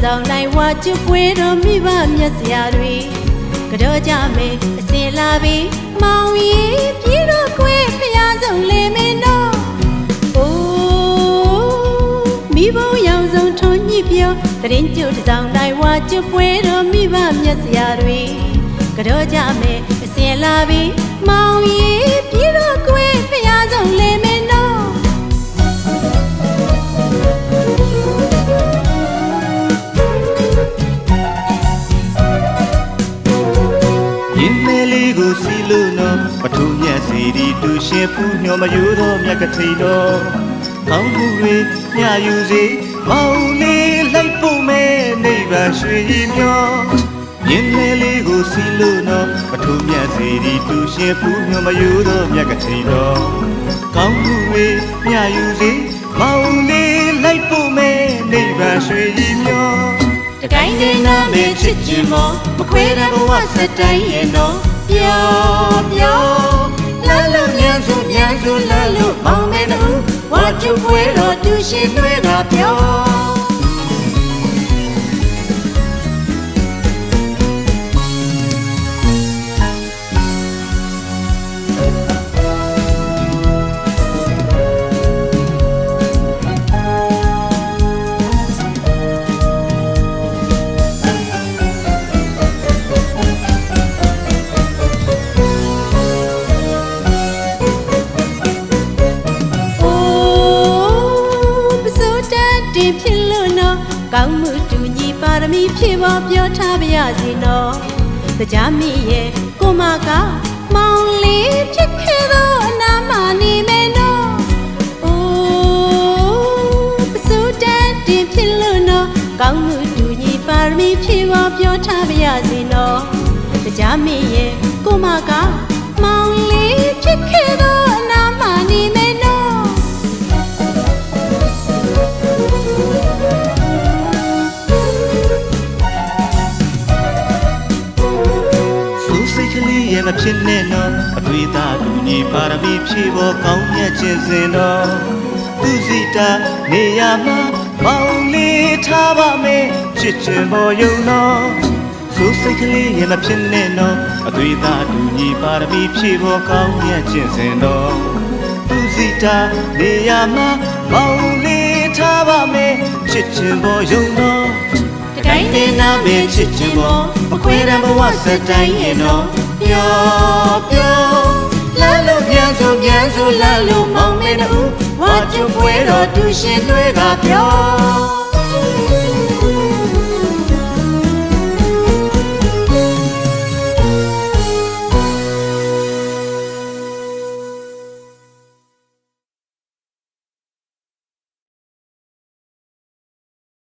ဆောင်လိုက်ဝါချပွေတော်မိဘမျက်စရာတွေကြောကြမယ်အစင်လာပြီးမောင်ရီပြေတော့ခွေဖျားဆုံးလေမင်းတော့အိုးမိဘရောင်စုံထွန်ညစ်ပြောတရင်ကျုပ်ဆောင်လိုက်ဝါချပွေတော်မိဘမျက်စရာတွေကြောကြမယ်အစင်လာပြီးမောင်ရီပြေတော့ခွေဖျားဆုံးလေမင်းတော့ကိုစီလို့နော်ပထူးမြတ်စီဒီတူရှင်ဖူးညောမယူတော့မြတ်ကတိတော်ကောင်းမှုတွေညယူစေမောင်လေးလိုက်ဖို့မဲနေပါရွှေမျောမြင်းမဲလေးကိုစီလို့နော်ပထူးမြတ်စီဒီတူရှင်ဖူးညောမယူတော့မြတ်ကတိတော်ကောင်းမှုတွေညယူစေမောင်လေးလိုက်ဖို့မဲနေပါရွှေမျောတကိုင်းနေနာမေချစ်ချင်မောမခွဲတဲ့ဘဝစတိုင်းရဲ့နော်ပြောပြောလာလို့မြန်စုလာလို့မောင်မဲတူဝါချပွေတော်သူရှိတွေကပြောဖြစ်လို့နော်ကောင်းမှုတူညီပါရမီဖြည့်ပေါ်ပြောထားပါရစေနော်တရားမိရဲ့ကိုမကမောင်လေးဖြစ်ခဲ့တော့အနာမနေမယ်နော်အိုးပစိုးတတ်တင်ဖြစ်လို့နော်ကောင်းမှုတူညီပါရမီဖြည့်ပေါ်ပြောထားပါရစေနော်တရားမိရဲ့ကိုမကမောင်လေးဖြစ်ခဲ့တော့အနာမနေမယ်နော်ရဲ့မဖြစ်နဲ့နော်အတွေ့အသားလူကြီးပါရမီဖြည့်ပေါ်ကောင်းမြတ်ခြင်းစင်တော့သူစီတာနေရမှာမောင်လေးထားပါမယ်ချစ်ချင်ပေါ်ယုံတော့ဆိုစိတ်ကလေးရဲ့မဖြစ်နဲ့နော်အတွေ့အသားလူကြီးပါရမီဖြည့်ပေါ်ကောင်းမြတ်ခြင်းစင်တော့သူစီတာနေရမှာမောင်လေးထားပါမယ်ချစ်ချင်ပေါ်ယုံတော့တကိုင်းနေနာမေချစ်ချင်ပေါ်မခွဲတဲ့ဘဝစတိုင်းရဲ့နော်ပြောပြောလာလို့မြန်စုလာလို့မောင်မဲတူဝါချပွေတော်သူရှင်တွေကပြော